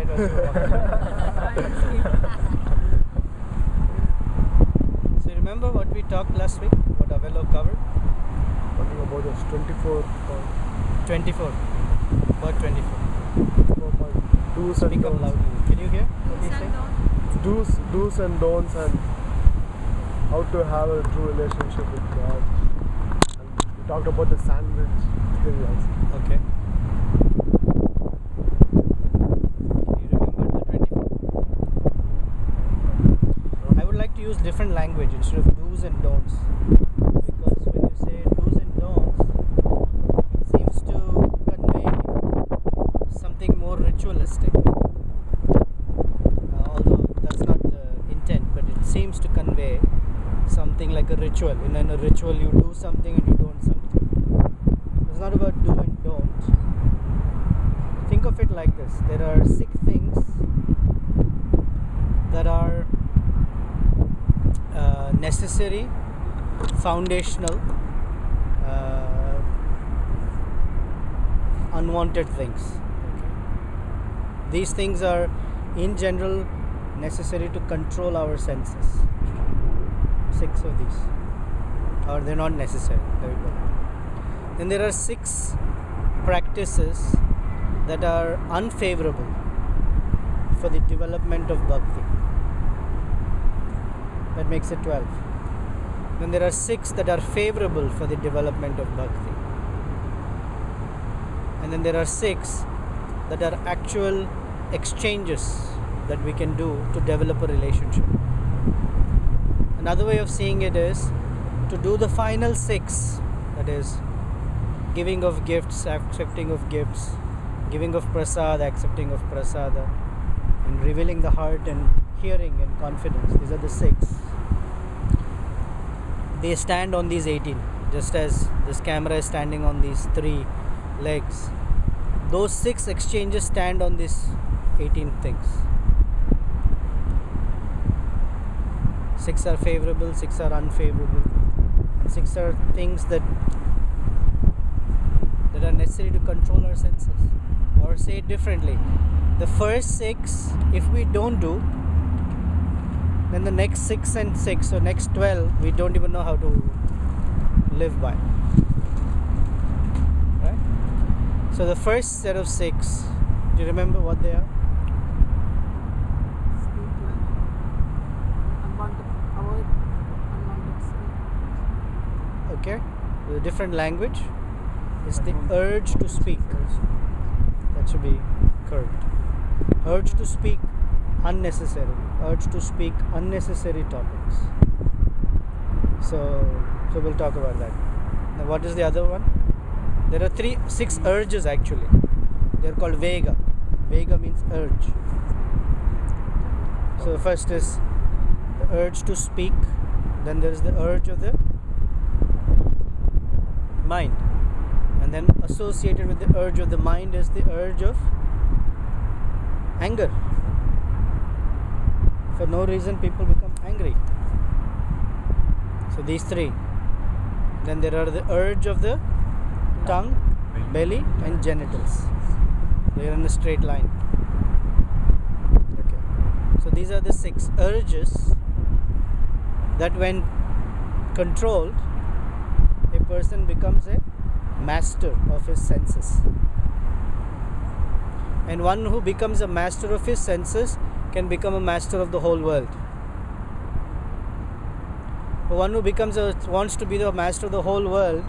scared as you were walking. So remember what we talked last week? What Avello covered? Talking about this 24 24. About 24. do's and Speak up don'ts. loudly. Can you hear what he's saying? Do's and don'ts, and how to have a true relationship with God. And we talked about the sandwich theory also. Okay. You remember the 24? I would like to use different language instead of do's and don'ts. Because when you say do's and don'ts, it seems to convey something more ritualistic. Although that's not the intent, but it seems to convey something like a ritual. In a ritual, you do something and you don't something. It's not about do and don't. Think of it like this: there are 6 things that are necessary, foundational, unwanted things. Okay. These things are, in general, necessary to control our senses. 6 of these, or they're not necessary. There we go. Then there are 6 practices that are unfavorable for the development of bhakti. That makes it 12. Then there are 6 that are favorable for the development of bhakti. And then there are 6 that are actual exchanges that we can do to develop a relationship. Another way of seeing it is to do the final 6, that is giving of gifts, accepting of gifts, giving of prasad, accepting of prasada, and revealing the heart and hearing and confidence. These are the 6. They stand on these 18, just as this camera is standing on these 3 legs. Those 6 exchanges stand on these 18 things. 6 are favorable, 6 are unfavorable, and 6 are things that are necessary to control our senses. Or say it differently, the first 6, if we don't do, then the next 6 and 6, so next 12, we don't even know how to live by. Right? So the first set of 6, do you remember what they are? Okay, with a different language, is the urge to speak. That should be correct. Urge to speak unnecessarily. Urge to speak unnecessary topics. So we'll talk about that. Now, what is the other one? There are 6 urges actually. They are called Vega. Vega means urge. So the first is the urge to speak. Then there is the urge of the mind, and then associated with the urge of the mind is the urge of anger. For no reason people become angry. So these 3. Then there are the urge of the tongue, belly, and genitals. They are in a straight line. Okay. So these are the 6 urges that when controlled, a person becomes a master of his senses. And one who becomes a master of his senses can become a master of the whole world. One who wants to be the master of the whole world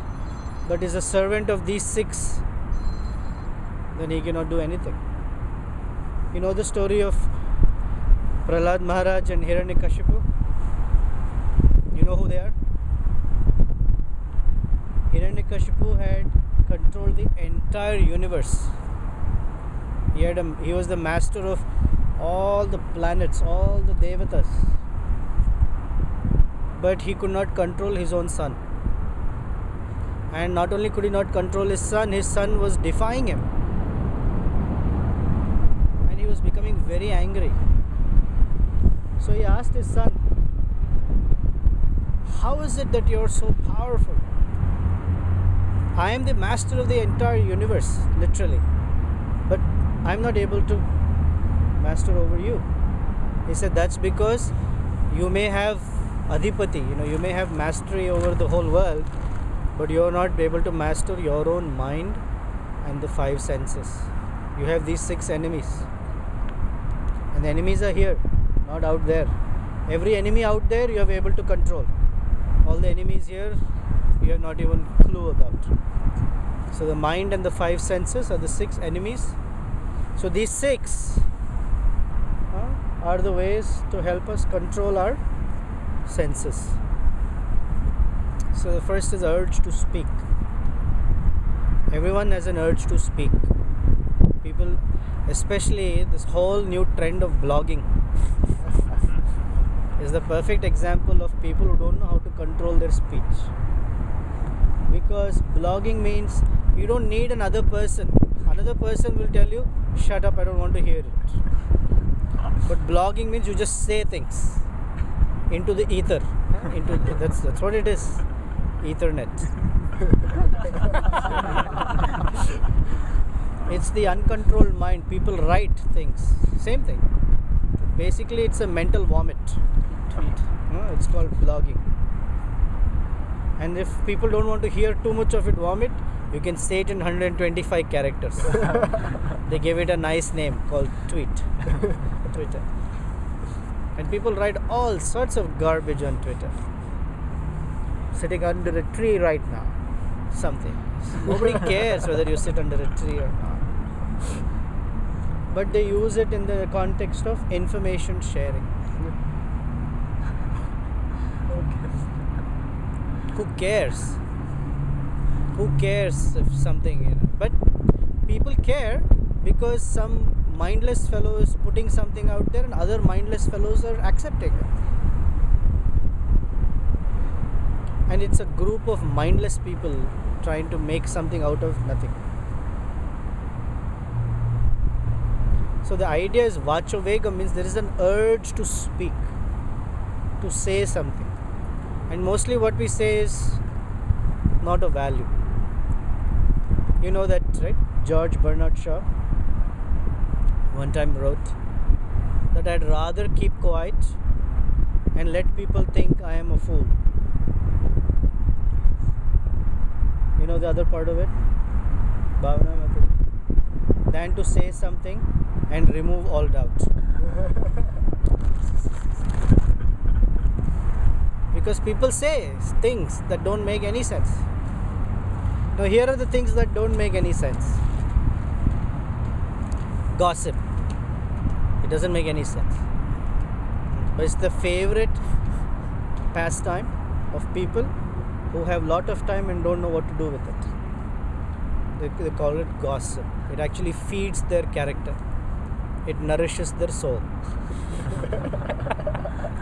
but is a servant of these 6, then he cannot do anything. You know the story of Prahlad Maharaj and Hiranyakashipu? You know who they are? Hiranyakashipu had controlled the entire universe. He was the master of all the planets, all the devatas. But he could not control his own son. And not only could he not control his son was defying him. And he was becoming very angry. So he asked his son, "How is it that you are so powerful? I am the master of the entire universe, literally. But I am not able to master over you. He said that's because you may have adhipati, you may have mastery over the whole world, but you're not able to master your own mind and the 5 senses. You have these 6 enemies, and the enemies are here, not out there. Every enemy out there you are able to control. All the enemies here you have not even clue about. So the mind and the 5 senses are the 6 enemies. So these 6 are the ways to help us control our senses. So the first is urge to speak. Everyone has an urge to speak. People, especially this whole new trend of blogging, is the perfect example of people who don't know how to control their speech. Because blogging means you don't need another person. Another person will tell you, shut up, I don't want to hear it. But blogging means you just say things into the ether. That's what it is. Ethernet. It's the uncontrolled mind. People write things. Same thing. Basically, it's a mental vomit. Tweet. It's called blogging. And if people don't want to hear too much of it vomit, you can say it in 125 characters. They give it a nice name called Twitter. And people write all sorts of garbage on Twitter. Sitting under a tree right now. Something. Nobody cares whether you sit under a tree or not. But they use it in the context of information sharing. Who cares? Who cares if something, But people care because some mindless fellow is putting something out there and other mindless fellows are accepting it. And it's a group of mindless people trying to make something out of nothing. So the idea is vachovega means there is an urge to speak, to say something. And mostly what we say is not of value. You know that, right? George Bernard Shaw one time wrote that I'd rather keep quiet and let people think I am a fool. You know the other part of it? Bhavana method. Than to say something and remove all doubt. Because people say things that don't make any sense. Now here are the things that don't make any sense. Gossip. It doesn't make any sense. But it's the favorite pastime of people who have lot of time and don't know what to do with it. They call it gossip. It actually feeds their character. It nourishes their soul.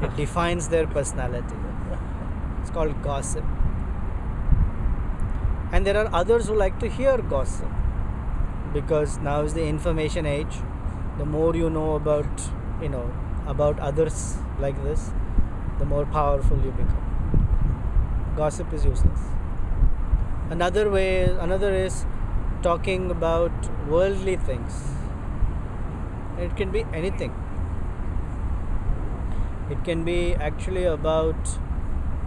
It defines their personality. It's called gossip. And there are others who like to hear gossip, because now is the information age. The more you know about others like this, the more powerful you become. Gossip is useless. Another is talking about worldly things. It can be anything. It can be actually about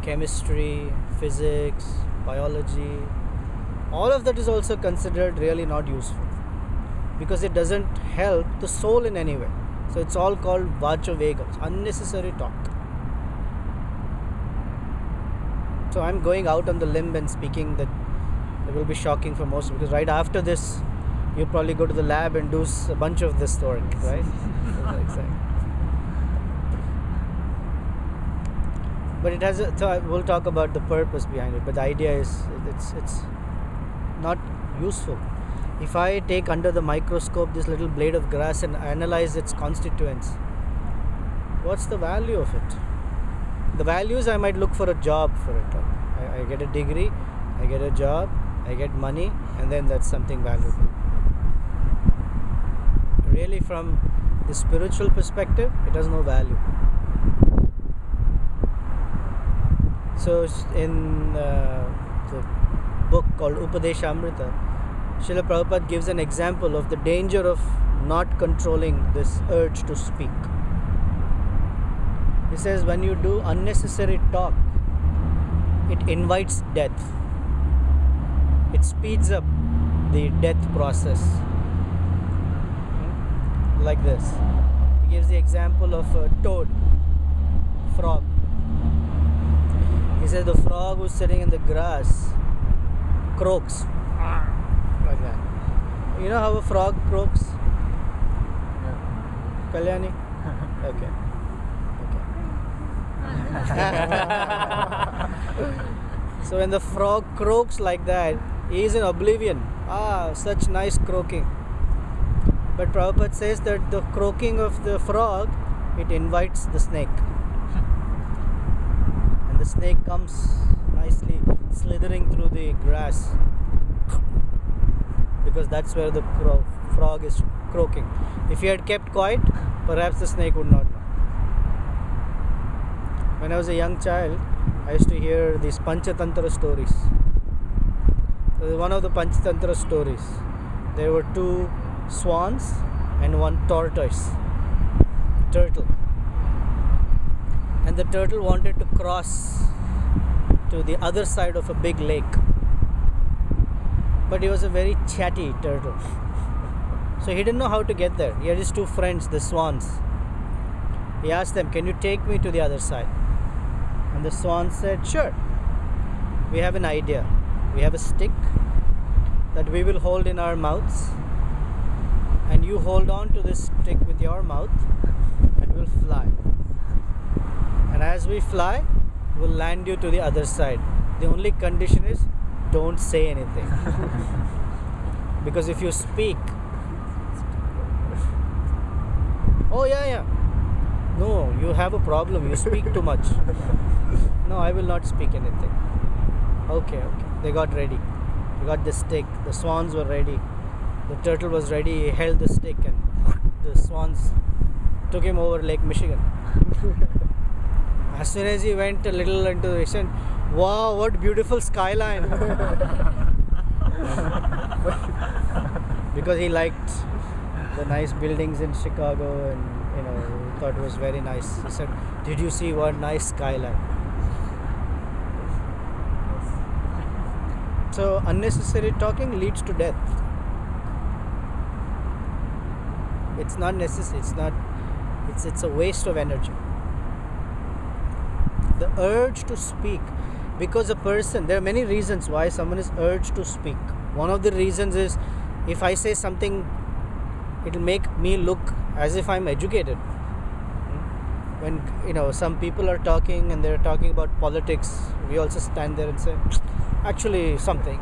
chemistry, physics, biology. All of that is also considered really not useful, because it doesn't help the soul in any way. So it's all called vachovega, unnecessary talk. So I'm going out on the limb and speaking that it will be shocking for most, because right after this you probably go to the lab and do a bunch of this work, right? Exactly. But it has we'll talk about the purpose behind it, but the idea is it's not useful. If I take under the microscope this little blade of grass and analyze its constituents, what's the value of it? The value is I might look for a job for it. I get a degree, I get a job, I get money, and then that's something valuable. Really, from the spiritual perspective, it has no value. So in the book called Upadeshamrita, Srila Prabhupada gives an example of the danger of not controlling this urge to speak. He says when you do unnecessary talk, it invites death. It speeds up the death process. Like this. He gives the example of a toad, frog. He says the frog who's sitting in the grass croaks. Like that. You know how a frog croaks? Yeah. Kalyani? Okay. So when the frog croaks like that, he is in oblivion. Such nice croaking. But Prabhupada says that the croaking of the frog, it invites the snake. And the snake comes nicely slithering through the grass. Because that's where the frog is croaking. If he had kept quiet, perhaps the snake would not know. When I was a young child, I used to hear these Panchatantra stories. So one of the Panchatantra stories, there were 2 swans and 1 turtle. And the turtle wanted to cross to the other side of a big lake. But he was a very chatty turtle. So he didn't know how to get there. He had his 2 friends, the swans. He asked them, "Can you take me to the other side?" And the swan said, "Sure. We have an idea. We have a stick that we will hold in our mouths, and you hold on to this stick with your mouth and we'll fly. And as we fly, we'll land you to the other side. The only condition is don't say anything." Because if you speak, "Oh yeah. No, you have a problem. You speak too much." "No, I will not speak anything." Okay. They got ready. They got the stick. The swans were ready. The turtle was ready. He held the stick and the swans took him over Lake Michigan. As soon as he went a little into the ocean, "Wow, what beautiful skyline." Because he liked the nice buildings in Chicago and thought it was very nice. He said, "Did you see what nice skyline?" So unnecessary talking leads to death. It's not necessary. It's a waste of energy. The urge to speak, because a person, there are many reasons why someone is urged to speak. One of the reasons is if I say something, it will make me look as if I'm educated. When some people are talking and they're talking about politics, we also stand there and say, "Actually something,"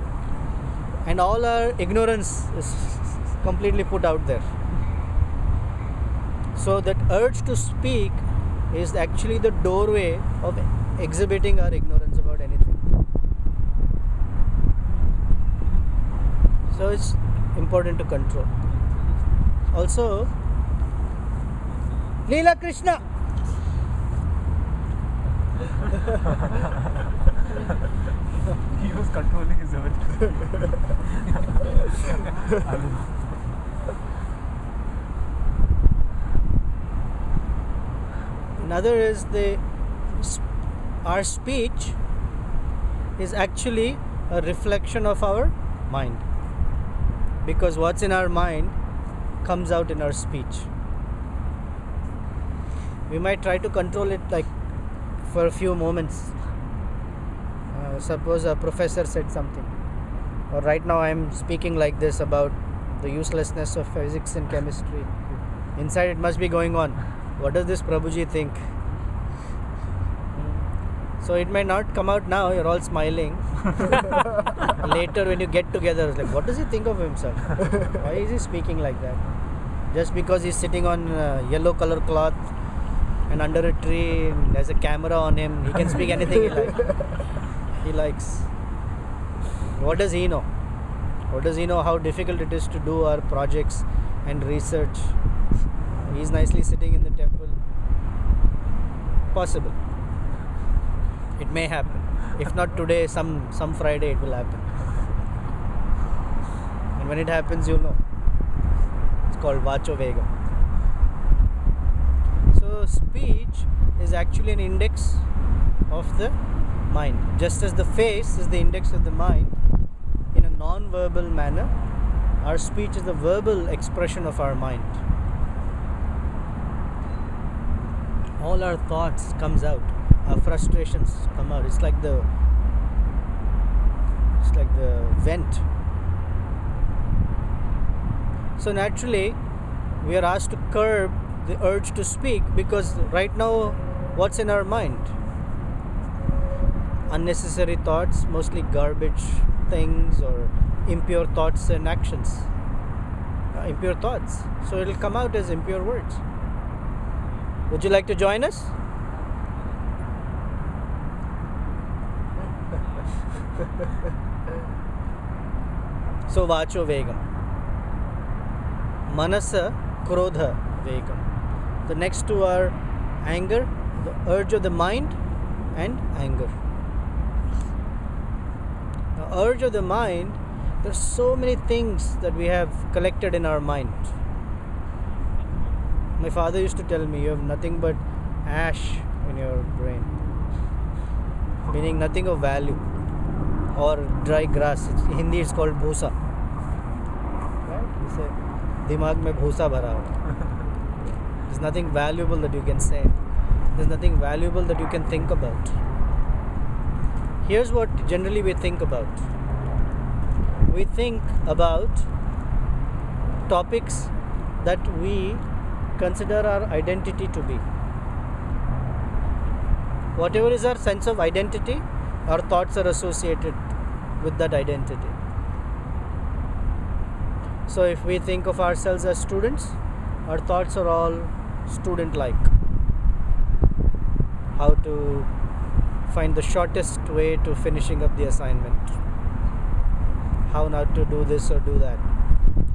and all our ignorance is completely put out there. So that urge to speak is actually the doorway of exhibiting our ignorance about anything. So it's important to control. Also, Leela Krishna. He was controlling his urge. Another is our speech is actually a reflection of our mind, because what's in our mind comes out in our speech. We might try to control it like for a few moments. Suppose a professor said something, or right now I'm speaking like this about the uselessness of physics and chemistry. Inside it must be going on, what does this Prabhuji think? So it may not come out now, you're all smiling. Later when you get together, it's like, what does he think of himself? Why is he speaking like that? Just because he's sitting on yellow color cloth and under a tree and there's a camera on him, he can speak anything he likes. What does he know? What does he know how difficult it is to do our projects and research? He's nicely sitting in the temple. Possible. It may happen. If not today, some Friday it will happen. And when it happens, you'll know. It's called Vachovegam. So speech is actually an index of the mind. Just as the face is the index of the mind, in a non-verbal manner, our speech is the verbal expression of our mind. All our thoughts comes out, our frustrations come out. It's like the vent. So naturally, we are asked to curb the urge to speak, because right now, what's in our mind? Unnecessary thoughts, mostly garbage things or impure thoughts and actions. Impure thoughts. So it'll come out as impure words. Would you like to join us? So Vacho Vegam. Manasa Krodha Vegam. The next two are anger, the urge of the mind, and anger. The urge of the mind, there's so many things that we have collected in our mind. My father used to tell me, you have nothing but ash in your brain, meaning nothing of value, or dry grass. In Hindi it's called bhusa. Right? You say, dimag mein bhusa bhara ho. There's nothing valuable that you can say. There's nothing valuable that you can think about. Here's what generally we think about. We think about topics that we consider our identity to be. Whatever is our sense of identity, our thoughts are associated with that identity. So if we think of ourselves as students, our thoughts are all student-like. How to find the shortest way to finishing up the assignment. How not to do this or do that.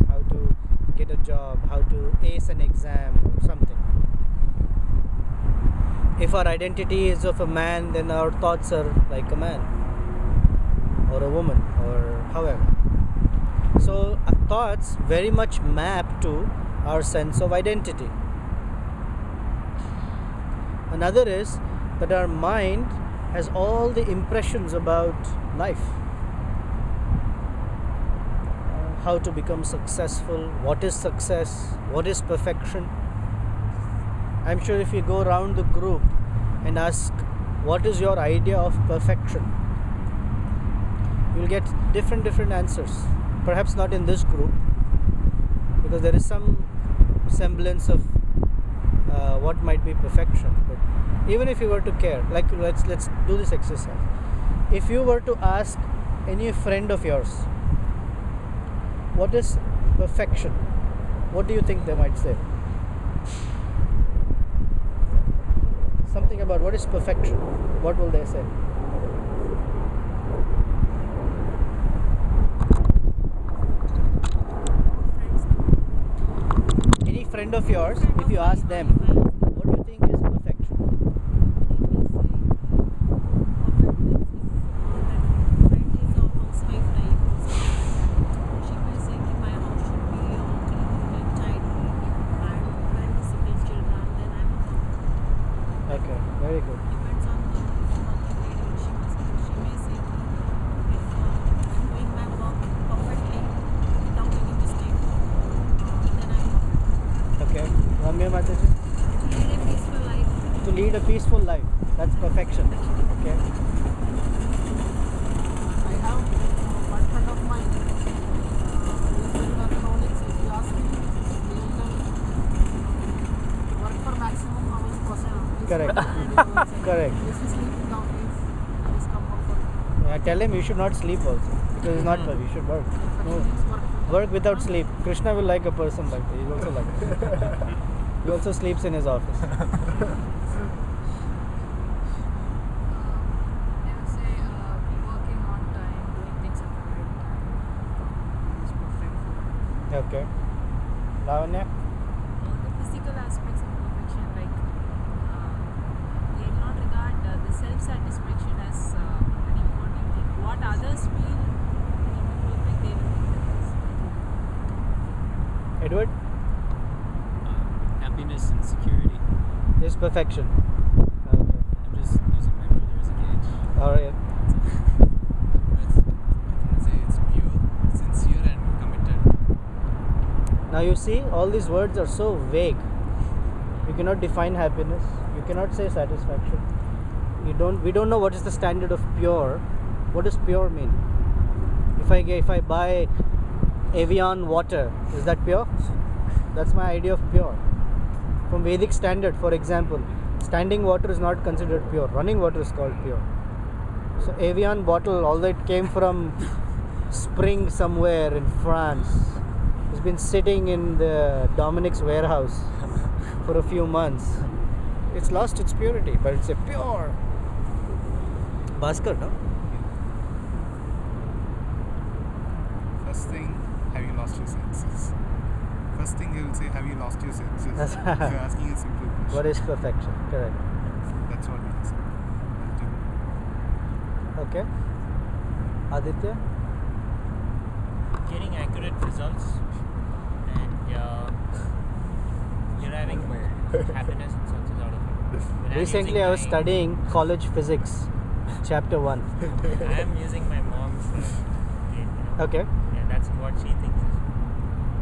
How to get a job. How to ace an exam or something. If our identity is of a man, then our thoughts are like a man or a woman or however. So our thoughts very much map to our sense of identity. Another is that our mind has all the impressions about life. How to become successful, what is success, what is perfection. I'm sure if you go around the group and ask what is your idea of perfection, you'll get different answers. Perhaps not in this group, because there is some semblance of what might be perfection. But even if you were to care, like let's do this exercise. If you were to ask any friend of yours, what is perfection? What do you think they might say? Something about what is perfection. What will they say? Any friend of yours, if you ask them, what do you think is perfection? Okay, very good. Depends on the work lady. She may say if I'm doing my work perfectly without any mistake, then I'm Okay. Ramya Mataji? to lead a peaceful life. To lead a peaceful life. That's perfection. Okay. I have one friend of mine. He's in electronics. If you ask him, he'll tell work for maximum hours possible. Correct. Correct. He's sleeping nowadays. He's come home for I tell him you should not sleep also, because it's not for you should work. No. Work without sleep. Krishna will like a person like that. He's also like that. He also sleeps in his office. They would say be working on time, doing things at the right time. It's perfect. Okay. Lavanya? The physical aspects of perfection, like they do not regard the self-satisfaction as an important thing. What others feel to be perfect, they will think that is. Edward? is perfection. Okay. I'm just using my brother as a gauge. Alright. I can say it's pure, sincere, and committed. Now you see, all these words are so vague. You cannot define happiness. You cannot say satisfaction. We don't know what is the standard of pure. What does pure mean? If I buy Evian water, is that pure? That's my idea of pure. From Vedic standard, for example, standing water is not considered pure. Running water is called pure. So Evian bottle, although it came from spring somewhere in France, it's been sitting in the Dominic's warehouse for a few months. It's lost its purity, but it's a pure. Bhaskar, no? First thing, have you lost your senses? First thing he will say, have you lost your senses? If you're asking a simple question. What is perfection? Correct. That's what it is. Okay. Aditya? Getting accurate results and deriving happiness and success out of it. When I'm Recently using I was my- studying college physics, chapter 1. I am using my mom's grade, Okay. and that's what she thinks is.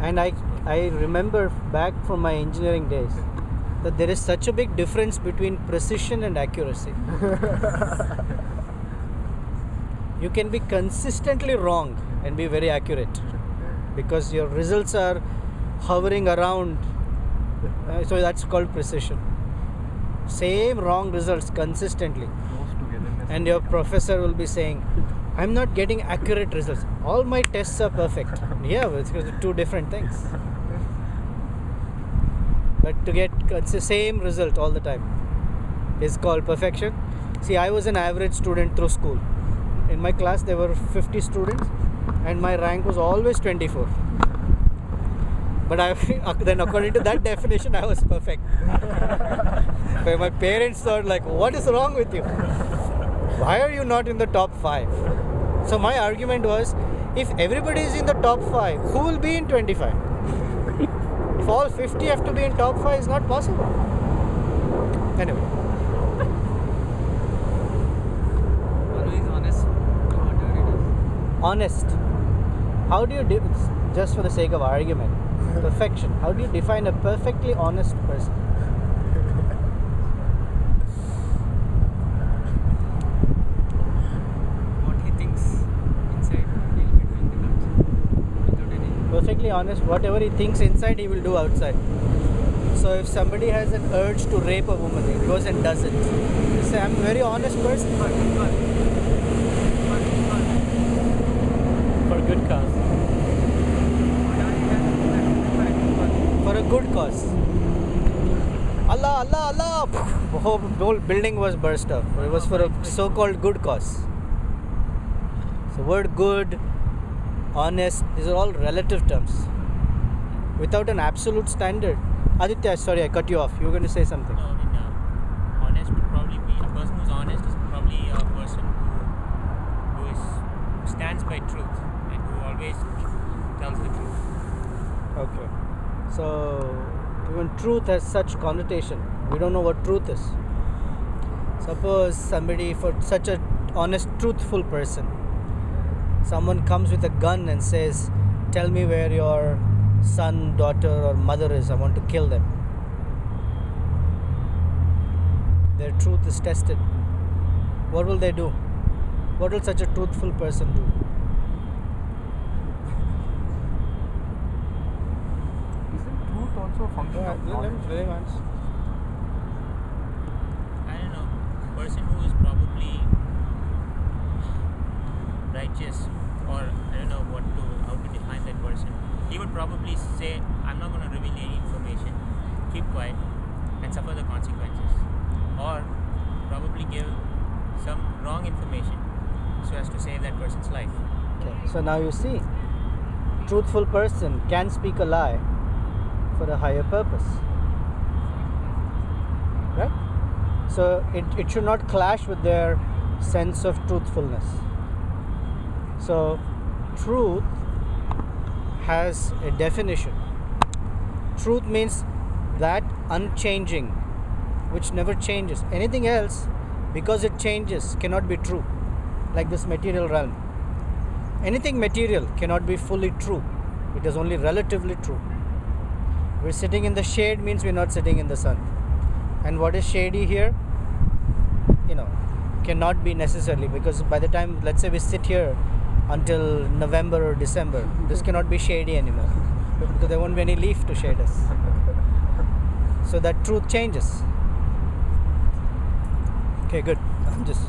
And I remember back from my engineering days that there is such a big difference between precision and accuracy. You can be consistently wrong and be very accurate because your results are hovering around. So that's called precision. Same wrong results consistently. Close togetherness. And your professor will be saying, I'm not getting accurate results. All my tests are perfect. Yeah, it's because of two different things. But to get the same result all the time is called perfection. See, I was an average student through school. In my class, there were 50 students, and my rank was always 24. But then, according to that definition, I was perfect. But my parents thought, like, what is wrong with you? Why are you not in the top 5? So my argument was, if everybody is in the top 5, who will be in 25? If all 50 have to be in top 5, it's not possible. Anyway, Always honest, whatever it is. honest. How do you, just for the sake of argument, perfection, how do you define a perfectly honest person? What he thinks inside, he'll be doing it outside. Without any. Perfectly honest, whatever he thinks inside, he will do outside. So if somebody has an urge to rape a woman, he goes and does it. You say, I'm a very honest person. For a good cause. For a good cause. Allah, Allah, Allah! The whole building was burst up. It was for a so-called good cause. So word good, honest, these are all relative terms. Without an absolute standard. Aditya, sorry, I cut you off. You were going to say something. No, I mean, honest would probably be a person who's honest is probably a person who stands by truth and who always tells the truth. Okay. So, even truth has such connotation. We don't know what truth is. Suppose somebody, for such a honest, truthful person, someone comes with a gun and says, tell me where your son, daughter or mother is. I want to kill them. Their truth is tested. What will they do? What will such a truthful person do? Isn't truth also a function of knowledge? I don't know, a person who is probably righteous, or I don't know how to define that person. He would probably say, I'm not going to reveal any information, keep quiet and suffer the consequences, or probably give some wrong information so as to save that person's life. Okay. So now you see, truthful person can speak a lie for a higher purpose. Right? So it should not clash with their sense of truthfulness. So truth has a definition. Truth means that unchanging, which never changes. Anything else, because it changes, cannot be true. Like this material realm. Anything material cannot be fully true. It is only relatively true. We're sitting in the shade means we're not sitting in the sun. And what is shady here? Cannot be necessarily, because by the time, let's say we sit here until November or December, this cannot be shady anymore. Because there won't be any leaf to shade us. So that truth changes. Okay, good. I'm just...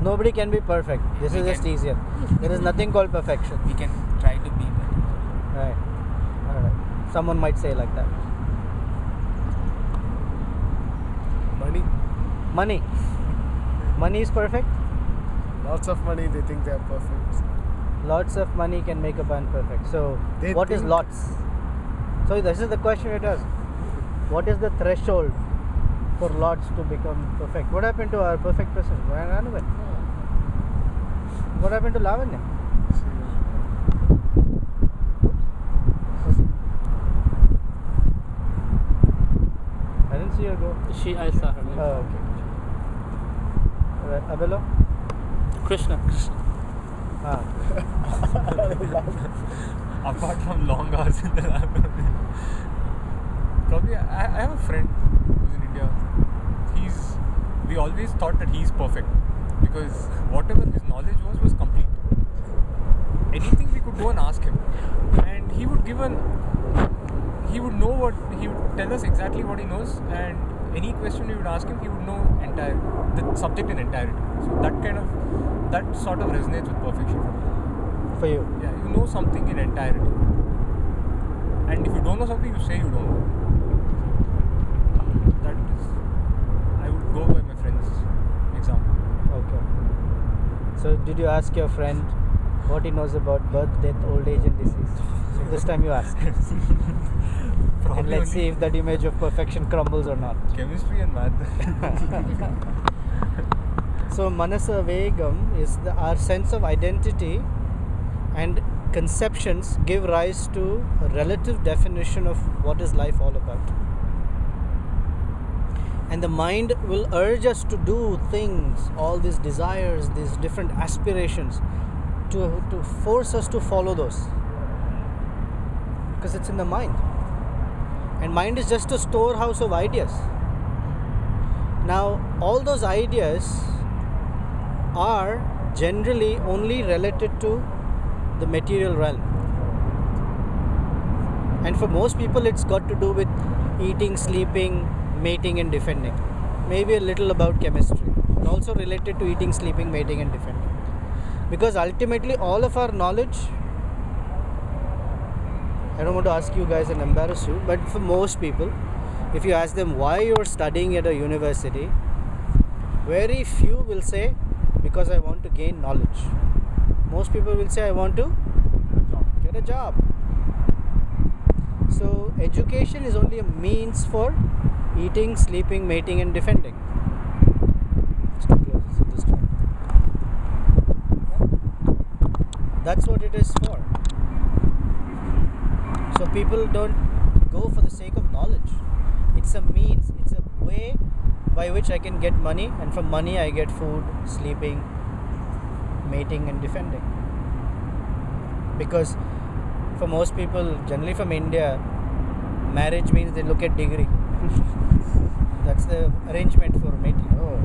Nobody can be perfect. This is just easier. There is nothing called perfection. We can try to be better. Right. Alright. Someone might say like that. Money. Money is perfect? Lots of money, they think they are perfect. Lots of money can make a man perfect. So, what is lots? So, this is the question it has. What is the threshold for lots to become perfect? What happened to our perfect person? Where ran away? What happened to Lavanya? I didn't see her go. I saw her. Oh, okay. Right. Abelo? Krishna. Ah. Apart from long hours in the lab. Probably, I have a friend who's in India. We always thought that he's perfect because whatever his knowledge was complete. Anything we could go and ask him, and he would tell us exactly what he knows, and any question we would ask him, he would know the subject in entirety. So that sort of resonates with perfection for me. For you? Yeah, you know something in entirety, and if you don't know something, you say you don't know. I would go by my friend's example. Okay. So, did you ask your friend what he knows about birth, death, old age, and disease? So this time you ask. And let's see if that image of perfection crumbles or not. Chemistry and math. So, Manasa Vegam is our sense of identity, and conceptions give rise to a relative definition of what is life all about. And the mind will urge us to do things, all these desires, these different aspirations, to force us to follow those. Because it's in the mind. And mind is just a storehouse of ideas. Now, all those ideas are generally only related to the material realm. And for most people, it's got to do with eating, sleeping, mating and defending. Maybe a little about chemistry, but also related to eating, sleeping, mating and defending. Because ultimately all of our knowledge, I don't want to ask you guys and embarrass you, but for most people, if you ask them why you're studying at a university, very few will say, because I want to gain knowledge. Most people will say, I want to get a job. So education is only a means for eating, sleeping, mating and defending. That's what it is for. So people don't go for the sake of knowledge. It's a means, it's a way by which I can get money, and from money I get food, sleeping, mating and defending. Because for most people, generally from India, marriage means they look at degree. That's the arrangement for mating. Oh,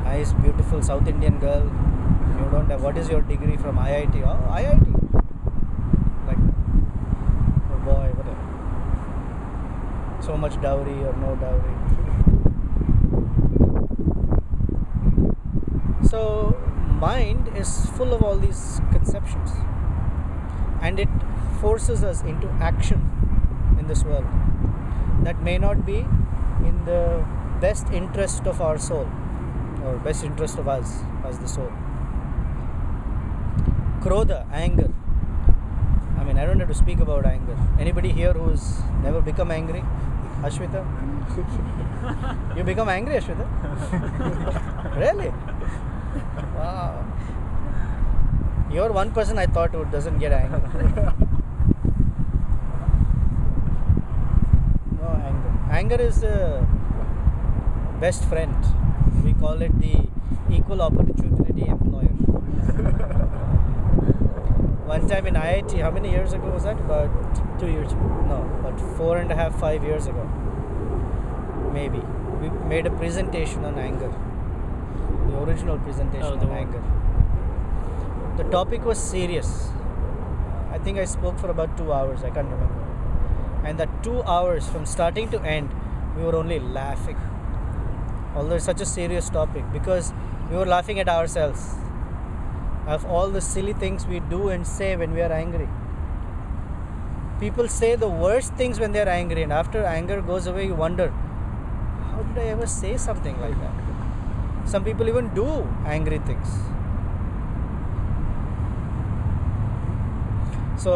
nice, beautiful South Indian girl. You don't have, what is your degree from IIT? Oh, IIT. Like, oh boy, whatever. So much dowry or no dowry. So, mind is full of all these conceptions, and it forces us into action in this world that may not be in the best interest of our soul or best interest of us as the soul. Krodha, anger. I mean, I don't have to speak about anger. Anybody here who's never become angry? Ashwita? You become angry, Ashwita? Really? Wow. You're one person I thought who doesn't get angry. anger is a best friend. We call it the equal opportunity employer. One time in IIT, how many years ago was that? About 2 years ago. no, about 4.5, 5 years ago, maybe. We made a presentation on anger. The original presentation Oh, the on one. anger. The topic was serious. I think I spoke for about 2 hours. I can't remember. And that 2 hours, from starting to end, we were only laughing. Although it's such a serious topic, because we were laughing at ourselves of all the silly things we do and say when we are angry. People say the worst things when they are angry, and after anger goes away, you wonder, how did I ever say something like that? Some people even do angry things. So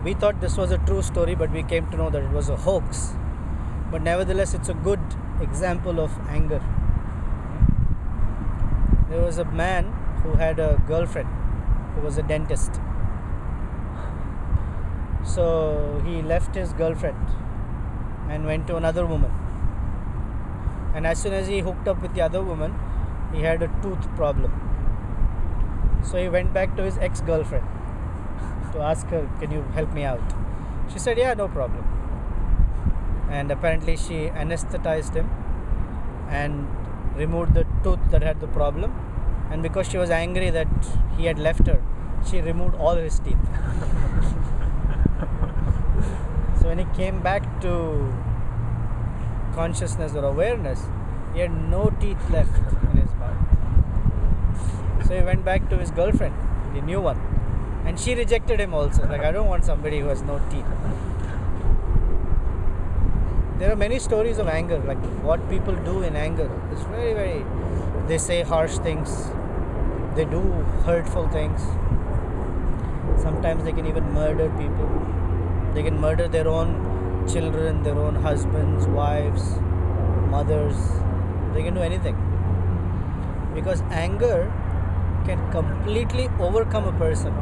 we thought this was a true story, but we came to know that it was a hoax. But nevertheless, it's a good example of anger. There was a man who had a girlfriend who was a dentist. So he left his girlfriend and went to another woman. And as soon as he hooked up with the other woman, he had a tooth problem. So he went back to his ex-girlfriend to ask her, can you help me out? She said, yeah, no problem. And apparently she anesthetized him and removed the tooth that had the problem. And because she was angry that he had left her, she removed all his teeth. So when he came back to consciousness or awareness, he had no teeth left in his mouth. So he went back to his girlfriend, the new one. And she rejected him also. Like, I don't want somebody who has no teeth. There are many stories of anger, like what people do in anger. It's very, very... They say harsh things. They do hurtful things. Sometimes they can even murder people. They can murder their own children, their own husbands, wives, mothers. They can do anything. Because anger can completely overcome a person.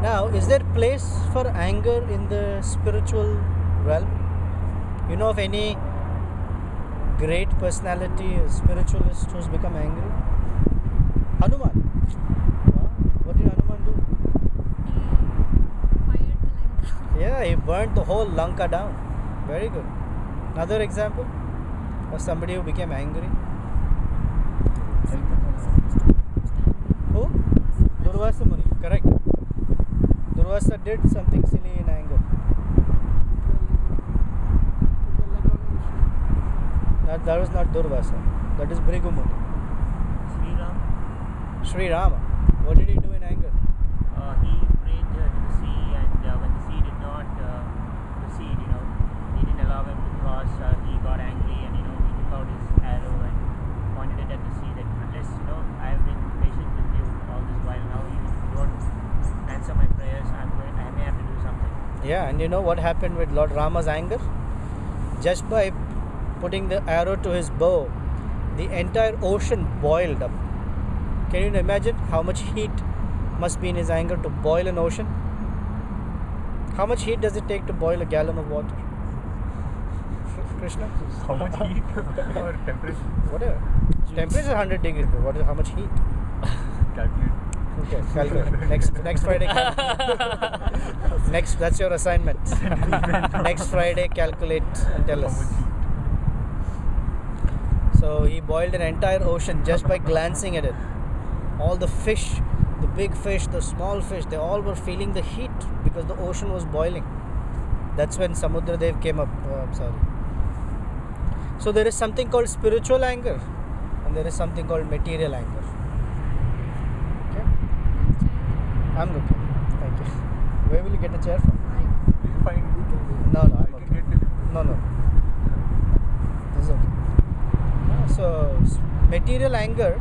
Now, is there place for anger in the spiritual realm? You know of any great personality, a spiritualist who's become angry? Hanuman. What did Hanuman do? He fired the Lanka. Yeah, he burnt the whole Lanka down. Very good. Another example of somebody who became angry. Who? Durvasa Muni. Correct. Durvasa did something silly in anger. That was not Durvasa. That is Bhrigu Muni. Sri Ram, Sri Rama. What did he do in anger? he prayed to the sea, and when the sea did not proceed, he didn't allow him to cross. He got angry, and he took out his arrow and pointed it at the sea. That unless I have been patient with you all this while, now you don't answer my prayers, I may have to do something. Yeah, and you know what happened with Lord Rama's anger? Just by putting the arrow to his bow, the entire ocean boiled up. Can you imagine how much heat must be in his anger to boil an ocean? How much heat does it take to boil a gallon of water? Krishna? How much heat or temperature? Whatever. Temperature is 100 degrees, but how much heat? Calculate. Okay, calculate. Next Friday. That's your assignment. Next Friday, calculate and tell How us. much heat? So he boiled an entire ocean just by glancing at it. All the fish, the big fish, the small fish, they all were feeling the heat because the ocean was boiling. That's when Samudra Dev came up. I'm sorry. So there is something called spiritual anger, and there is something called material anger. Okay? I'm good. Thank you. Where will you get a chair from? Fine. No, I I'm can okay. get it. No. This is okay. So, material anger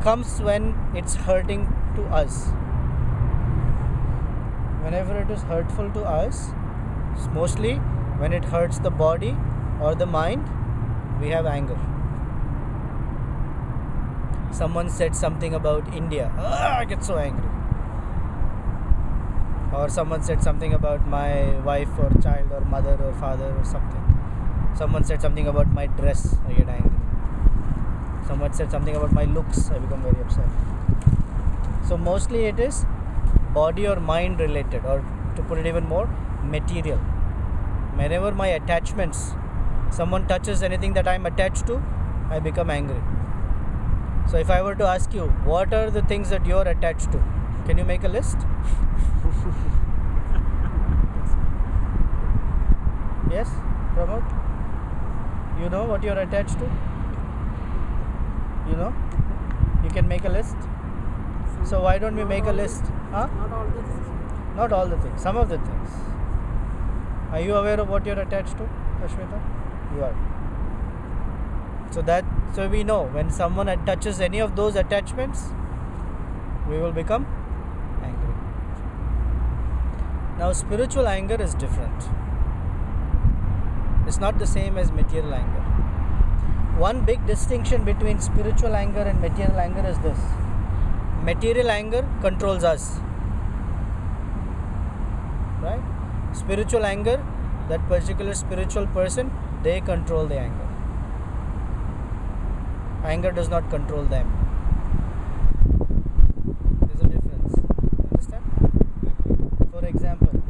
comes when it's hurting to us. Whenever it is hurtful to us, mostly when it hurts the body or the mind, we have anger. Someone said something about India. I get so angry. or someone said something about my wife or child or mother or father or something. Someone said something about my dress, I get angry. Someone said something about my looks, I become very upset. So mostly it is body or mind related, or to put it even more, material. Whenever my attachments, someone touches anything that I am attached to, I become angry. So if I were to ask you, what are the things that you are attached to? Can you make a list? Yes, Pramod? You know what you are attached to? You know? You can make a list? So why don't we make a list? Huh? Not all the things. Not all the things, some of the things. Are you aware of what you're attached to, Ashweta? You are. So we know when someone touches any of those attachments, we will become angry. Now spiritual anger is different. It's not the same as material anger. One big distinction between spiritual anger and material anger is this. Material anger controls us. Right? Spiritual anger, that particular spiritual person, they control the anger. Anger does not control them. There's a difference. Understand? For example,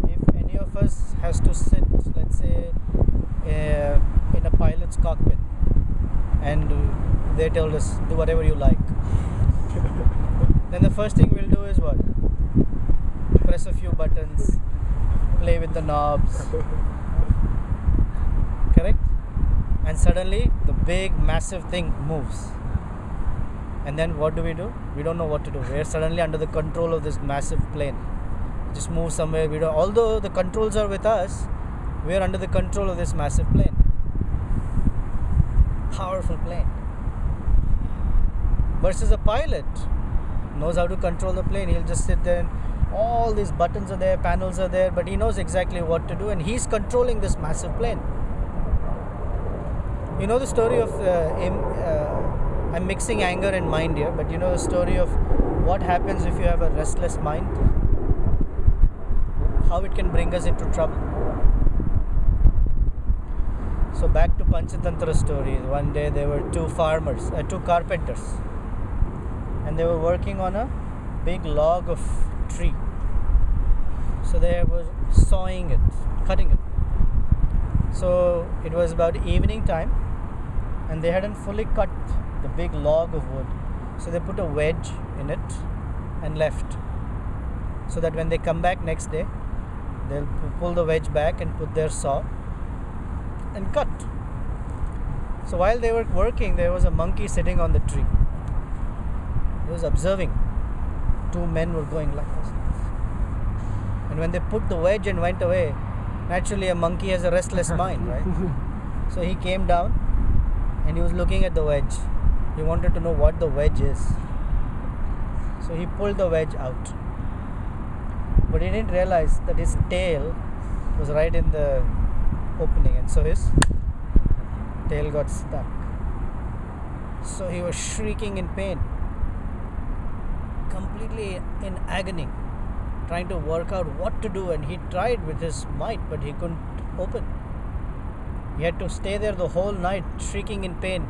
if any of us has to sit, let's say, in a pilot's cockpit, and they told us, do whatever you like, then the first thing we'll do is what? Press a few buttons, play with the knobs. Correct? And suddenly the big massive thing moves. And then what do? We don't know what to do. We're suddenly under the control of this massive plane. Just move somewhere. Although the controls are with us, we're under the control of this massive plane. Powerful plane. Versus a pilot knows how to control the plane. He'll just sit there and all these buttons are there, panels are there, but he knows exactly what to do, and he's controlling this massive plane. You know the story of I'm mixing anger and mind here, but you know the story of what happens if you have a restless mind, how it can bring us into trouble. So back to Panchatantra story. One day there were two carpenters, and they were working on a big log of tree. So they were sawing it, cutting it. So it was about evening time, and they hadn't fully cut the big log of wood. So they put a wedge in it and left, so that when they come back next day, they'll pull the wedge back and put their saw and cut. So while they were working, there was a monkey sitting on the tree. He was observing. Two men were going like this. And when they put the wedge and went away, naturally a monkey has a restless mind, right? So he came down and he was looking at the wedge. He wanted to know what the wedge is. So he pulled the wedge out. But he didn't realize that his tail was right in the opening, and so his tail got stuck. So he was shrieking in pain, completely in agony, trying to work out what to do, and he tried with his might, but he couldn't open. He had to stay there the whole night, shrieking in pain,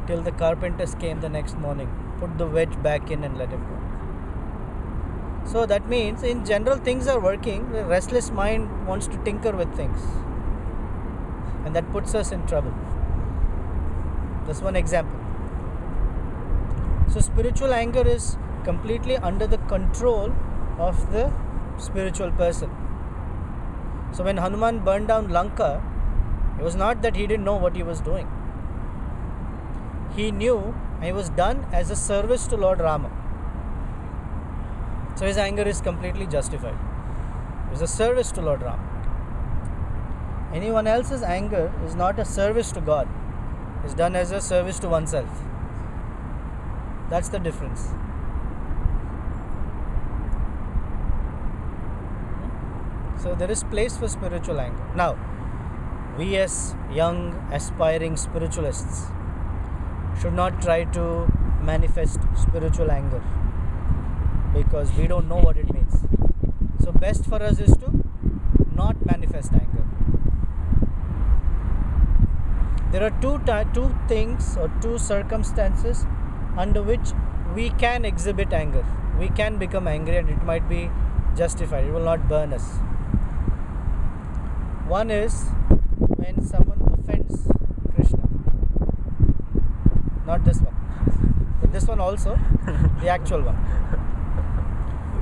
till the carpenters came the next morning, put the wedge back in and let him go. So that means in general things are working, the restless mind wants to tinker with things, and that puts us in trouble. That's one example. So spiritual anger is completely under the control of the spiritual person. So when Hanuman burned down Lanka, it was not that he didn't know what he was doing. He knew, and it was done as a service to Lord Rama. So his anger is completely justified. It was a service to Lord Rama. Anyone else's anger is not a service to God. It's done as a service to oneself. That's the difference. So there is place for spiritual anger. Now, we as young, aspiring spiritualists should not try to manifest spiritual anger, because we don't know what it means. So best for us is to not manifest anger. There are two things or two circumstances under which we can exhibit anger. We can become angry and it might be justified. It will not burn us. One is when someone offends Krishna. Not this one, but this one also, the actual one.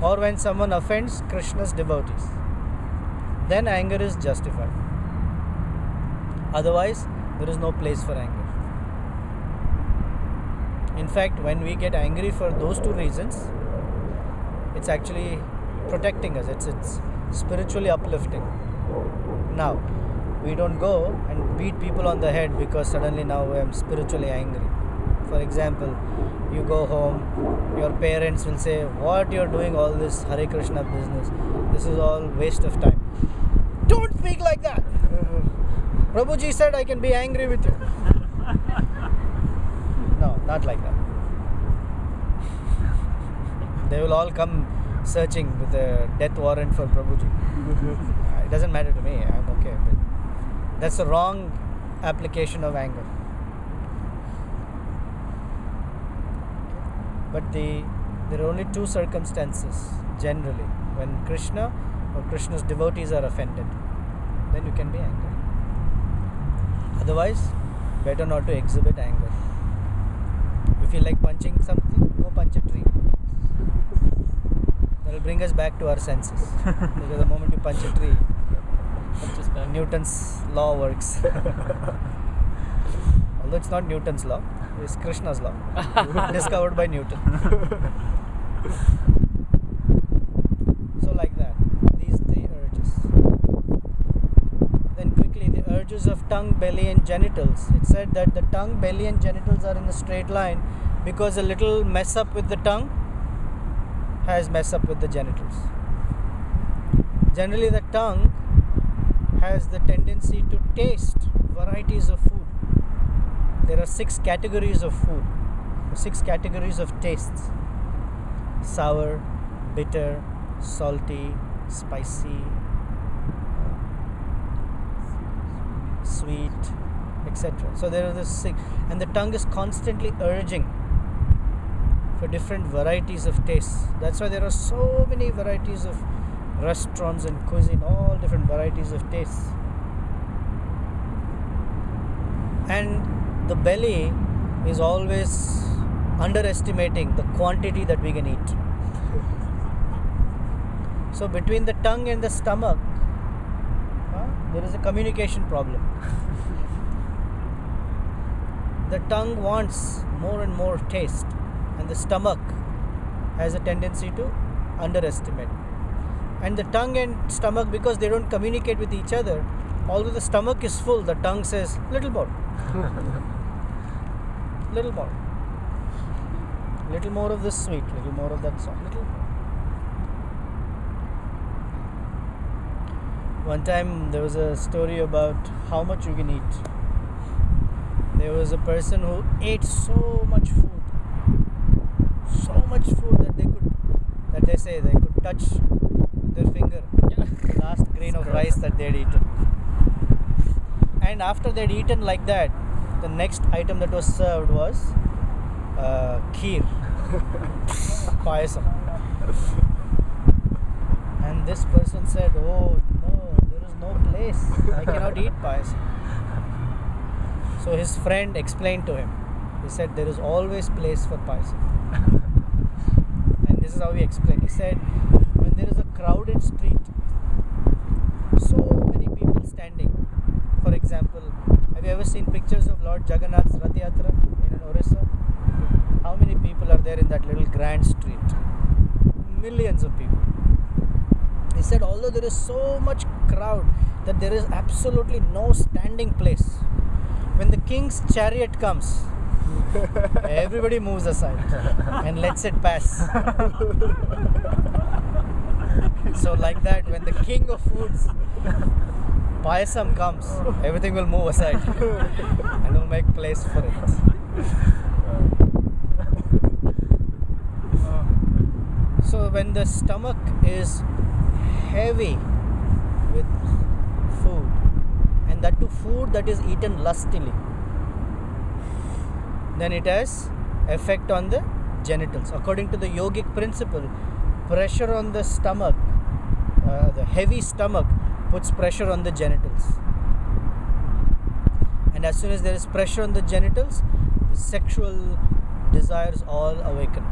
Or when someone offends Krishna's devotees. Then anger is justified. Otherwise, there is no place for anger. In fact, when we get angry for those two reasons, it's actually protecting us. It's spiritually uplifting. Now, we don't go and beat people on the head because suddenly now I'm spiritually angry. For example, you go home, your parents will say, what you're doing all this Hare Krishna business, this is all waste of time. Don't speak like that. Prabhuji said I can be angry with you. No, not like that. They will all come searching with a death warrant for Prabhuji. It doesn't matter to me, I'm okay. But that's a wrong application of anger. But there are only two circumstances generally when Krishna or Krishna's devotees are offended. Then you can be angry. Otherwise, better not to exhibit anger. If you feel like punching something, go punch a tree. That will bring us back to our senses. Because the moment you punch a tree, Newton's law works. Although it's not Newton's law, it's Krishna's law, discovered by Newton. So like that, these three urges. Then quickly, the urges of tongue, belly and genitals. It said that the tongue, belly and genitals are in a straight line because a little mess up with the tongue has mess up with the genitals. Generally, the tongue has the tendency to taste varieties of food. There are 6 categories of food, 6 categories of tastes: sour, bitter, salty, spicy, sweet, etc. So there are the 6, and the tongue is constantly urging for different varieties of tastes. That's why there are so many varieties of restaurants and cuisine, all different varieties of tastes. And the belly is always underestimating the quantity that we can eat. So between the tongue and the stomach, there is a communication problem. The tongue wants more and more taste, and the stomach has a tendency to underestimate. And the tongue and stomach, because they don't communicate with each other, although the stomach is full, the tongue says, little more. Little more. Little more of this sweet, little more of that salt, little more. One time there was a story about how much you can eat. There was a person who ate so much food that they say they could touch their finger the last grain of rice that they'd eaten. And after they'd eaten like that, the next item that was served was kheer, payasam. And this person said, oh no, there is no place, I cannot eat payasam. So his friend explained to him. He said, there is always place for payasam. And this is how he explained. He said, when there is a crowded street, so many people standing. For example, have you ever seen pictures of Lord Jagannath's Rath Yatra in Orissa? How many people are there in that little grand street? Millions of people. He said, although there is so much crowd that there is absolutely no standing place. When the king's chariot comes, everybody moves aside and lets it pass. So like that, when the king of foods, payasam, comes, everything will move aside and will make place for it. So when the stomach is heavy with food, and that too food that is eaten lustily, then it has effect on the genitals. According to the yogic principle, pressure on the stomach, the heavy stomach puts pressure on the genitals, and as soon as there is pressure on the genitals, the sexual desires all awaken.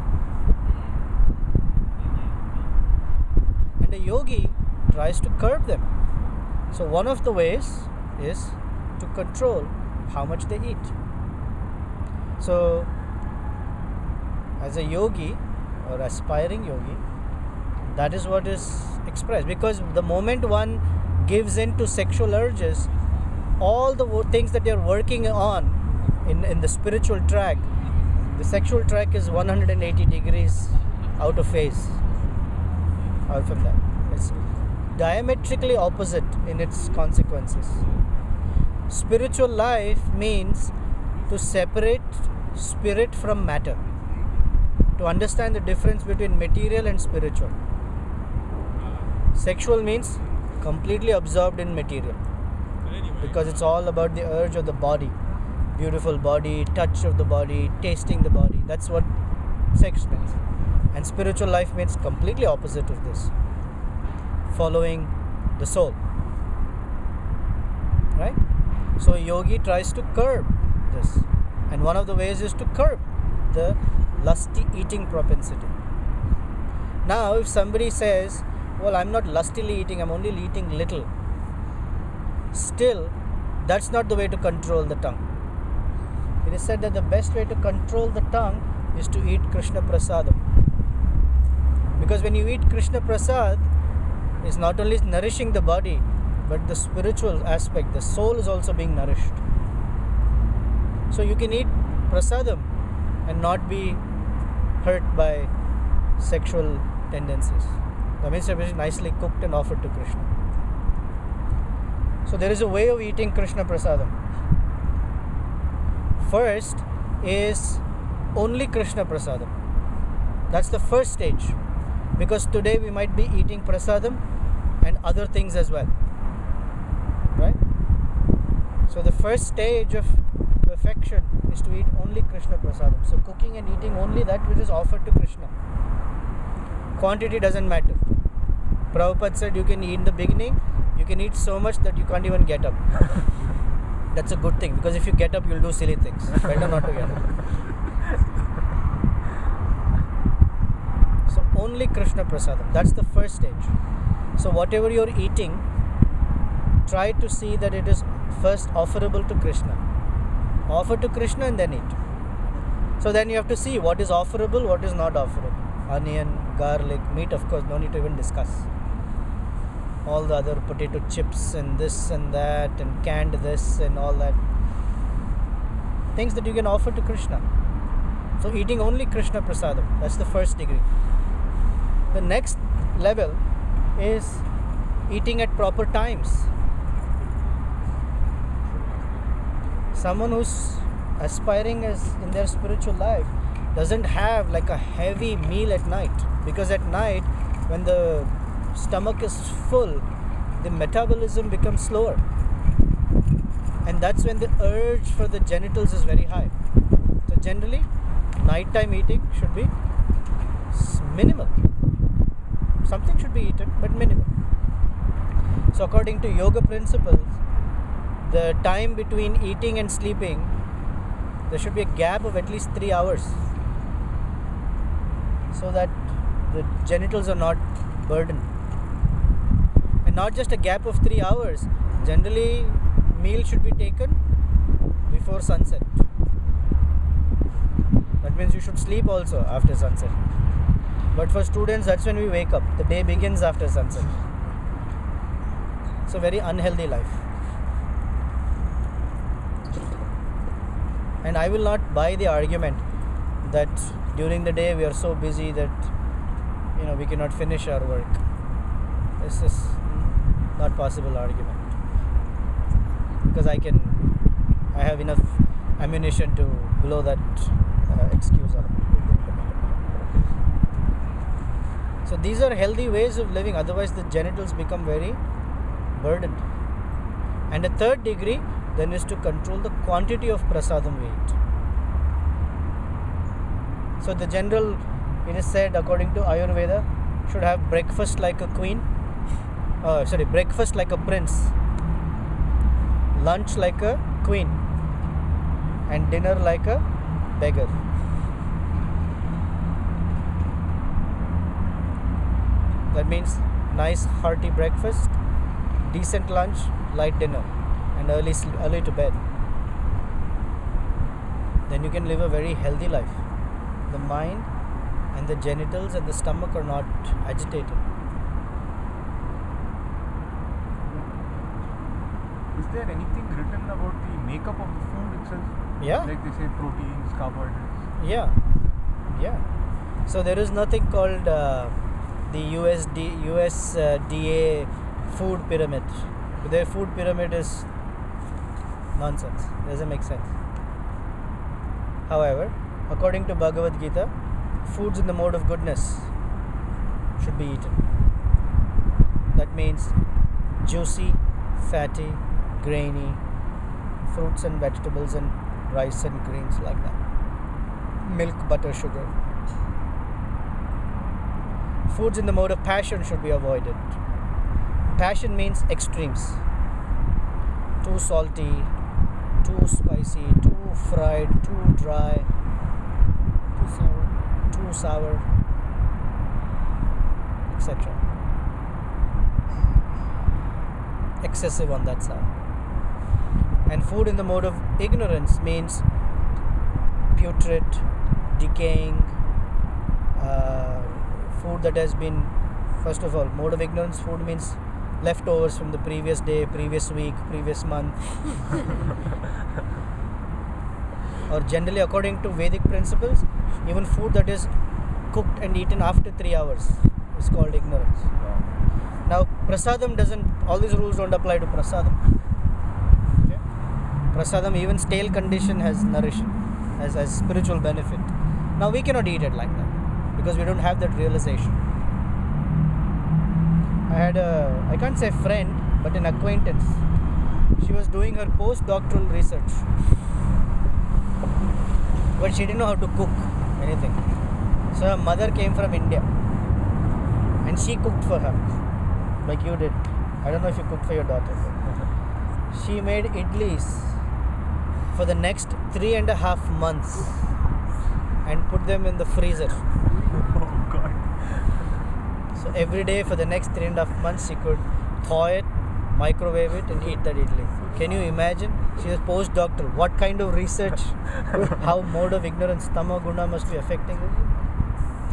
And a yogi tries to curb them. So one of the ways is to control how much they eat. So as a yogi or aspiring yogi, that is what is expressed, because the moment one gives in to sexual urges, all the things that you're working on in the spiritual track, the sexual track is 180 degrees out of phase out from that. It's diametrically opposite in its consequences. Spiritual life means to separate spirit from matter, to understand the difference between material and spiritual. Sexual means completely absorbed in material, because it's all about the urge of the body, beautiful body, touch of the body, tasting the body. That's what sex means. And spiritual life means completely opposite of this, following the soul, right? So yogi tries to curb this, and one of the ways is to curb the lusty eating propensity. Now if somebody says, well, I'm not lustily eating, I'm only eating little, still that's not the way to control the tongue. It is said that the best way to control the tongue is to eat Krishna Prasadam, because when you eat Krishna Prasad, it's not only nourishing the body, but the spiritual aspect, the soul is also being nourished. So you can eat prasadam and not be hurt by sexual tendencies. That means it is nicely cooked and offered to Krishna. So there is a way of eating Krishna Prasadam. First is only Krishna Prasadam. That's the first stage, because today we might be eating prasadam and other things as well, right? So the first stage of perfection is to eat only Krishna Prasadam. So cooking and eating only that which is offered to Krishna. Quantity doesn't matter. Prabhupada said you can eat in the beginning, you can eat so much that you can't even get up. That's a good thing, because if you get up, you'll do silly things. Better not to get up. So only Krishna Prasadam. That's the first stage. So whatever you're eating, try to see that it is first offerable to Krishna. Offer to Krishna and then eat. So then you have to see what is offerable, what is not offerable. Onion, garlic, meat, of course, no need to even discuss. All the other potato chips and this and that and canned this and all that. Things that you can offer to Krishna. So eating only Krishna Prasadam. That's the first degree. The next level is eating at proper times. Someone who's aspiring as in their spiritual life doesn't have like a heavy meal at night, because at night when the stomach is full, the metabolism becomes slower, and that's when the urge for the genitals is very high. So generally nighttime eating should be minimal. Something should be eaten, but minimal. So according to yoga principles, the time between eating and sleeping, there should be a gap of at least 3 hours, so that the genitals are not burdened. And not just a gap of 3 hours, generally meal should be taken before sunset. That means you should sleep also after sunset. But for students, that's when we wake up. The day begins after sunset. It's a very unhealthy life. And I will not buy the argument that during the day we are so busy that we cannot finish our work. This is not possible argument, because I have enough ammunition to blow that excuse up. So these are healthy ways of living, otherwise the genitals become very burdened. And the third degree then is to control the quantity of prasadam we eat. So the general, it is said according to Ayurveda, should have breakfast like a queen, breakfast like a prince, lunch like a queen, and dinner like a beggar. That means nice hearty breakfast, decent lunch, light dinner, and early to bed. Then you can live a very healthy life. The mind and the genitals and the stomach are not agitated. Is there anything written about the makeup of the food itself? Yeah. Like they say proteins, carbohydrates. Yeah. So there is nothing called the USDA food pyramid. Their food pyramid is nonsense. Doesn't make sense. However, according to Bhagavad Gita, foods in the mode of goodness should be eaten. That means juicy, fatty, grainy fruits and vegetables and rice and grains like that. Milk, butter, sugar. Foods in the mode of passion should be avoided. Passion means extremes. Too salty, too spicy, too fried, too dry, too sour, etc. Excessive on that side. And food in the mode of ignorance means putrid, decaying, food that has been, first of all, mode of ignorance food means leftovers from the previous day, previous week, previous month. Or generally, according to Vedic principles, even food that is cooked and eaten after 3 hours is called ignorance. Now, prasadam doesn't, all these rules don't apply to prasadam. Okay? Prasadam, even stale condition has nourishing, has spiritual benefit. Now, we cannot eat it like that because we don't have that realization. I had I can't say friend, but an acquaintance. She was doing her postdoctoral research, but she didn't know how to cook anything. So her mother came from India and she cooked for her, like you did. I don't know if you cooked for your daughter. She made idlis for the next 3.5 months and put them in the freezer. Oh God. So every day for the next 3.5 months she could thaw it, microwave it and eat that idli. Can you imagine? She is postdoctoral. What kind of research? How mode of ignorance, tama guna must be affecting it?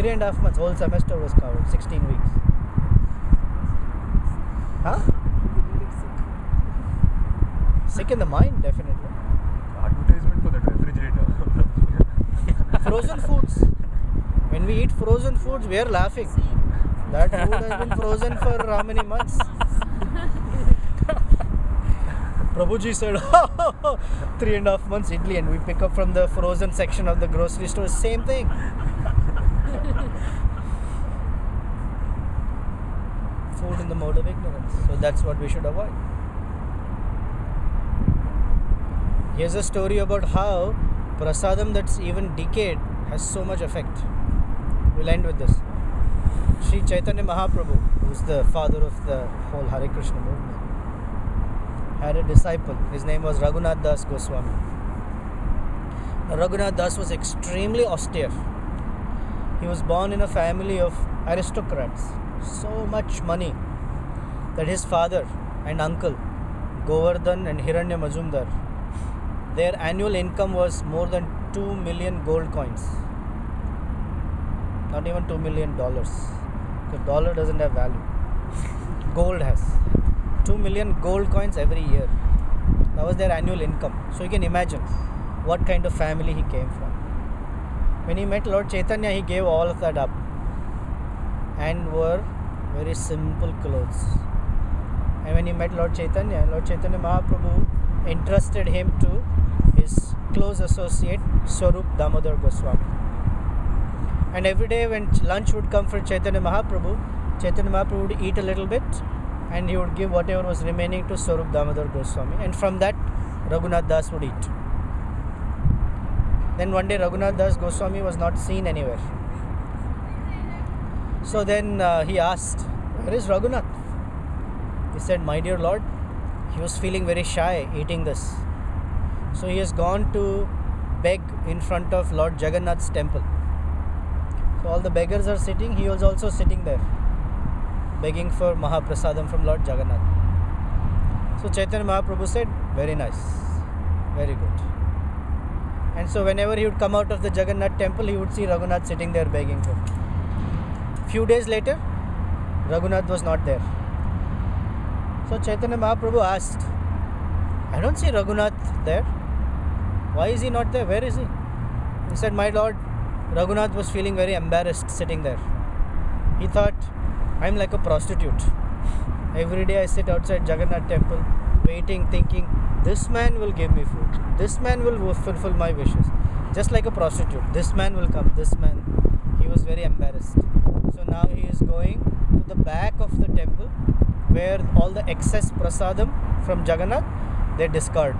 3.5 months, whole semester was covered, 16 weeks. Huh? Sick in the mind, definitely. Advertisement for that refrigerator. Frozen foods. When we eat frozen foods, we are laughing. That food has been frozen for how many months? Prabhuji said, 3.5 months idli, and we pick up from the frozen section of the grocery store. Same thing. Food in the mode of ignorance. So that's what we should avoid. Here's a story about how prasadam that's even decayed has so much effect. We'll end with this. Sri Chaitanya Mahaprabhu, who's the father of the whole Hare Krishna movement, had a disciple. His name was Raghunath Das Goswami. Now, Raghunath Das was extremely austere. He was born in a family of aristocrats. So much money that his father and uncle, Govardhan and Hiranya Majumdar, their annual income was more than 2 million gold coins. Not even $2 million. The dollar doesn't have value. Gold has. 2 million gold coins every year. That was their annual income. So you can imagine what kind of family he came from. When he met Lord Chaitanya, he gave all of that up and wore very simple clothes. And when he met Lord Chaitanya Mahaprabhu entrusted him to his close associate Swarup Damodar Goswami. And every day when lunch would come for Chaitanya Mahaprabhu would eat a little bit and he would give whatever was remaining to Swarup Damodar Goswami, and from that Raghunath Das would eat. Then one day Raghunath Das Goswami was not seen anywhere. So then he asked, "Where is Raghunath?" He said, "My dear Lord, he was feeling very shy eating this. So he has gone to beg in front of Lord Jagannath's temple." So all the beggars are sitting, he was also sitting there, begging for Mahaprasadam from Lord Jagannath. So Chaitanya Mahaprabhu said, "Very nice, very good." And so whenever he would come out of the Jagannath temple, he would see Raghunath sitting there begging for. Few days later, Raghunath was not there. So Chaitanya Mahaprabhu asked, "I don't see Raghunath there. Why is he not there? Where is he?" He said, "My Lord, Raghunath was feeling very embarrassed sitting there. He thought, I'm like a prostitute. Every day I sit outside Jagannath temple, waiting, thinking, this man will give me food. This man will fulfill my wishes. Just like a prostitute. This man will come. This man." He was very embarrassed. So now he is going to the back of the temple where all the excess prasadam from Jagannath, they discard.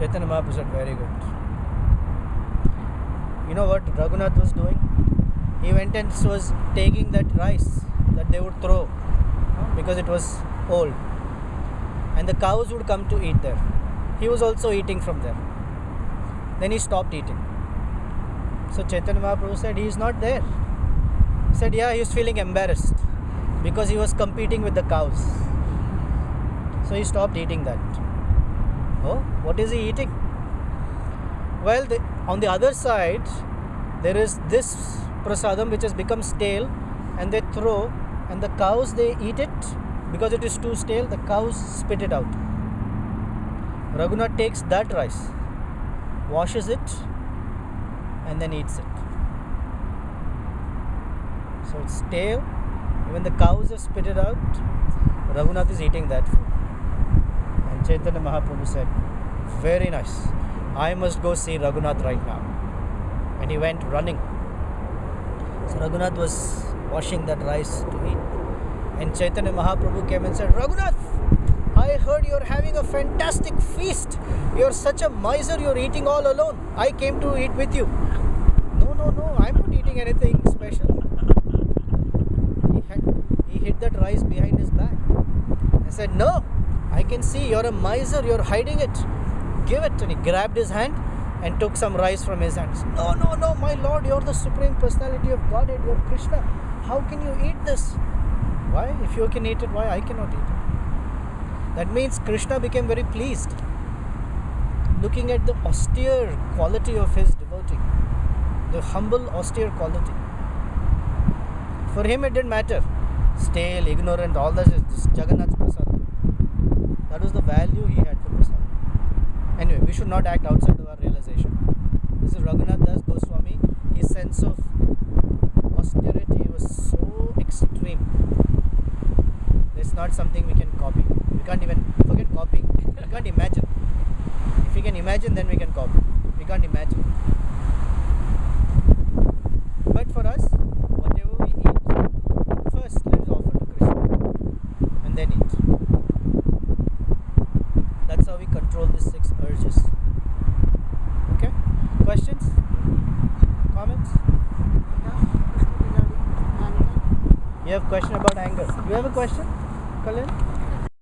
Chaitanya Mahaprabhu said, "Very good." You know what Raghunath was doing? He went and was taking that rice that they would throw because it was old, and the cows would come to eat there. He was also eating from there. Then he stopped eating. So Chaitanya Mahaprabhu said, "He is not there." He said, "Yeah, he was feeling embarrassed because he was competing with the cows. So he stopped eating that." Oh, what is he eating? Well, on the other side, there is this prasadam which has become stale, and they throw, and the cows, they eat it because it is too stale. The cows spit it out. Raghunath takes that rice, washes it, and then eats it. So it's stale. Even the cows have spit it out. Raghunath is eating that food. And Chaitanya Mahaprabhu said, "Very nice. I must go see Raghunath right now." And he went running. So Raghunath was washing that rice to eat. And Chaitanya Mahaprabhu came and said, "Raghunath, I heard you're having a fantastic feast. You're such a miser, you're eating all alone. I came to eat with you." No, I'm not eating anything special. He hid that rice behind his back. I said, "No, I can see you're a miser, you're hiding it. Give it." And he grabbed his hand and took some rice from his hands. No, my Lord, you're the Supreme Personality of Godhead, you're Krishna. How can you eat this? Why? If you can eat it, why I cannot eat it? That means Krishna became very pleased, looking at the austere quality of his devotee, the humble, austere quality. For him it didn't matter. Stale, ignorant, all that is just Jagannath's prasadam. That was the value he had for prasadam. Anyway, we should not act outside of our realization. This is Raghunath Das Goswami. His sense of austerity was so extreme. It's not something we can copy. We can't even forget copying. We can't imagine. If we can imagine, then we can copy. We can't imagine. But for us, whatever we eat, first let us offer to Krishna and then eat. That's how we control these 6 urges. Okay? Questions? Comments? You have a question about anger. You have a question, Kalyan?